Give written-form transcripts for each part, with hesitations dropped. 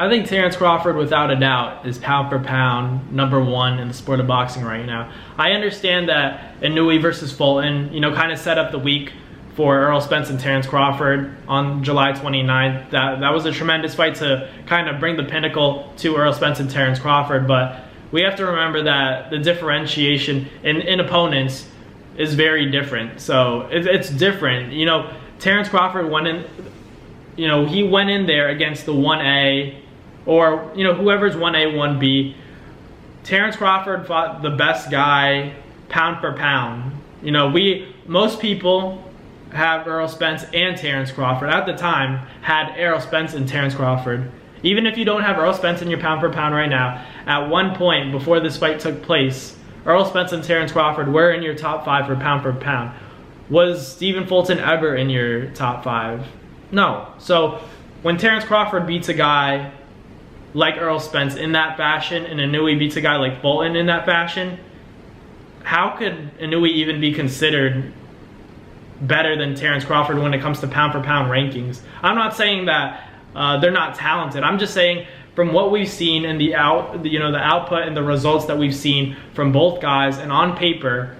I think Terence Crawford, without a doubt, is pound for pound #1 in the sport of boxing right now. I understand that Inoue versus Fulton, kind of set up the week for Errol Spence and Terence Crawford on July 29th. That was a tremendous fight to kind of bring the pinnacle to Errol Spence and Terence Crawford, but we have to remember that the differentiation in opponents is very different. So it's different. Terence Crawford went in, he went in there against the 1A, or whoever's 1A, 1B. Terence Crawford fought the best guy pound for pound. Most people have Errol Spence and Terence Crawford. At the time, had Errol Spence and Terence Crawford. Even if you don't have Errol Spence in your pound for pound right now, at one point before this fight took place, Errol Spence and Terence Crawford were in your top 5 for pound. Was Stephen Fulton ever in your top 5? No. So when Terence Crawford beats a guy like Errol Spence in that fashion, and Inoue beats a guy like Fulton in that fashion, how could Inoue even be considered better than Terence Crawford when it comes to pound for pound rankings? I'm not saying that they're not talented. I'm just saying from what we've seen in the output and the results that we've seen from both guys, and on paper,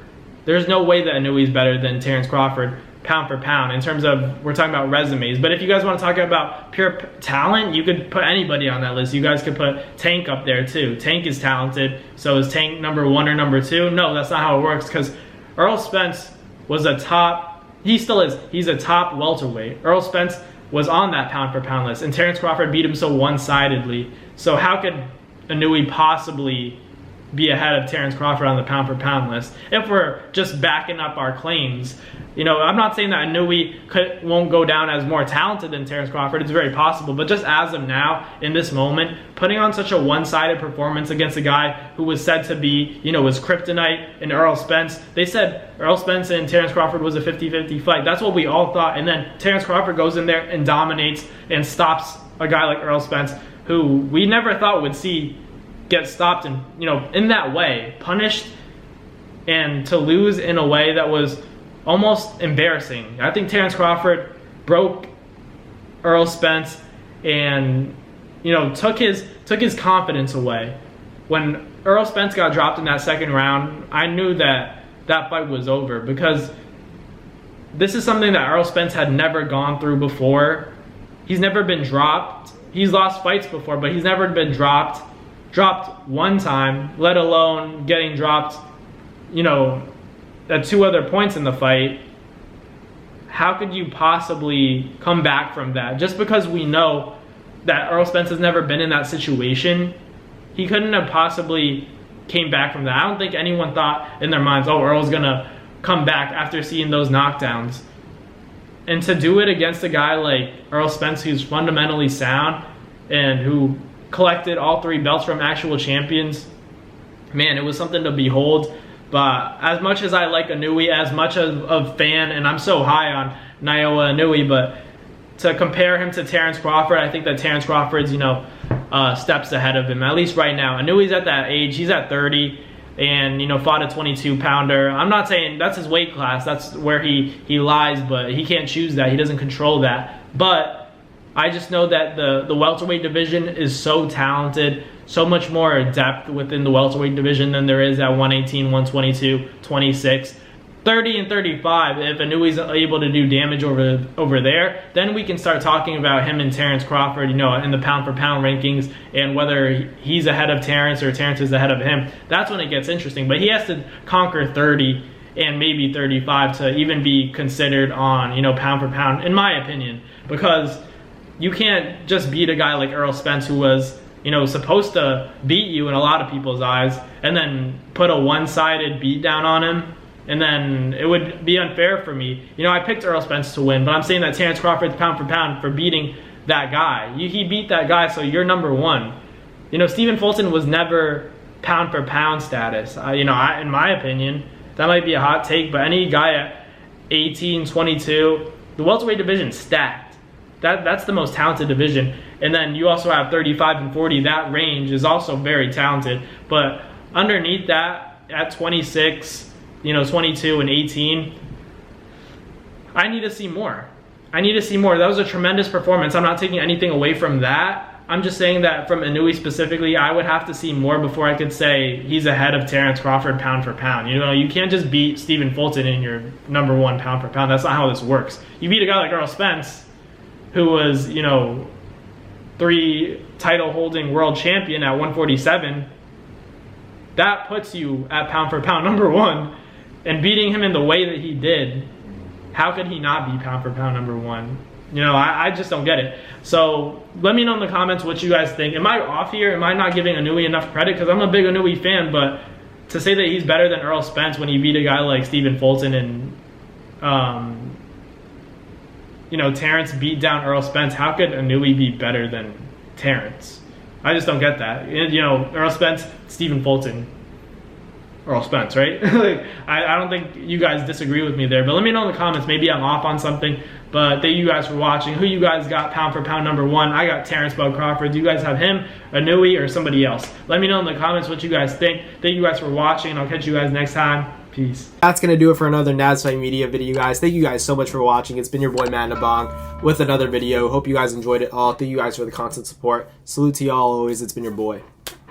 there's no way that Inoue is better than Terence Crawford pound for pound in terms of, we're talking about resumes. But if you guys want to talk about pure talent, you could put anybody on that list. You guys could put Tank up there too. Tank is talented. So is Tank #1 or #2? No, that's not how it works, because Errol Spence was a top, he still is, he's a top welterweight. Errol Spence was on that pound for pound list, and Terence Crawford beat him so one-sidedly. So how could Inoue possibly be ahead of Terence Crawford on the pound for pound list if we're just backing up our claims? I'm not saying that Inoue won't go down as more talented than Terence Crawford. It's very possible, but just as of now, in this moment, putting on such a one-sided performance against a guy who was said to be, his kryptonite in Errol Spence. They said Errol Spence and Terence Crawford was a 50-50 fight. That's what we all thought. And then Terence Crawford goes in there and dominates and stops a guy like Errol Spence, who we never thought would see get stopped and, in that way, punished, and to lose in a way that was almost embarrassing. I think Terence Crawford broke Errol Spence and, took his confidence away. When Errol Spence got dropped in that second round, I knew that fight was over, because this is something that Errol Spence had never gone through before. He's never been dropped. He's lost fights before, but he's never been dropped one time, let alone getting dropped, at 2 other points in the fight. How could you possibly come back from that? Just because we know that Errol Spence has never been in that situation, he couldn't have possibly came back from that. I don't think anyone thought in their minds, oh, Errol's gonna come back after seeing those knockdowns. And to do it against a guy like Errol Spence, who's fundamentally sound and who collected all 3 belts from actual champions, man, it was something to behold. But as much as I like Inoue, as much of a fan, and I'm so high on Inoue, but to compare him to Terence Crawford, I think that Terence Crawford's, steps ahead of him, at least right now. Inoue's at that age, he's at 30, and, fought a 22-pounder. I'm not saying that's his weight class, that's where he lies, but he can't choose that, he doesn't control that. But I just know that the welterweight division is so talented, so much more depth within the welterweight division than there is at 118, 122, 26. 30 and 35, if Inoue's able to do damage over there, then we can start talking about him and Terence Crawford, in the pound for pound rankings, and whether he's ahead of Terence or Terence is ahead of him. That's when it gets interesting. But he has to conquer 30 and maybe 35 to even be considered on, pound for pound, in my opinion, because you can't just beat a guy like Errol Spence, who was, supposed to beat you in a lot of people's eyes, and then put a one-sided beatdown on him, and then it would be unfair for me. I picked Errol Spence to win, but I'm saying that Terence Crawford's pound for pound for beating that guy. He beat that guy, so you're #1. Stephen Fulton was never pound for pound status. In my opinion, that might be a hot take, but any guy at 18, 22, the welterweight division's stacked. That's the most talented division. And then you also have 35 and 40. That range is also very talented. But underneath that, at 26, 22 and 18, I need to see more. That was a tremendous performance. I'm not taking anything away from that. I'm just saying that from Inoue specifically, I would have to see more before I could say he's ahead of Terence Crawford pound for pound. You know, you can't just beat Stephen Fulton in your #1 pound for pound. That's not how this works. You beat a guy like Errol Spence, who was, you know, 3 title holding world champion at 147. That puts you at pound for pound #1. And beating him in the way that he did, how could he not be pound for pound #1? You know, I just don't get it. So let me know in the comments what you guys think. Am I off here? Am I not giving Inoue enough credit? Because I'm a big Inoue fan, but to say that he's better than Errol Spence when he beat a guy like Stephen Fulton and, you know, Terence beat down Errol Spence, how could Inoue be better than Terence? I just don't get that. You know, Errol Spence, Stephen Fulton, Errol Spence, right? Like, I don't think you guys disagree with me there, but let me know in the comments. Maybe I'm off on something, but thank you guys for watching. Who you guys got pound for pound #1? I got Terence Bud Crawford. Do you guys have him, Inoue, or somebody else? Let me know in the comments what you guys think. Thank you guys for watching, and I'll catch you guys next time. Peace. That's going to do it for another NASFIGHT Media video, guys. Thank you guys so much for watching. It's been your boy, Matt Nabong, with another video. Hope you guys enjoyed it all. Thank you guys for the constant support. Salute to y'all always. It's been your boy.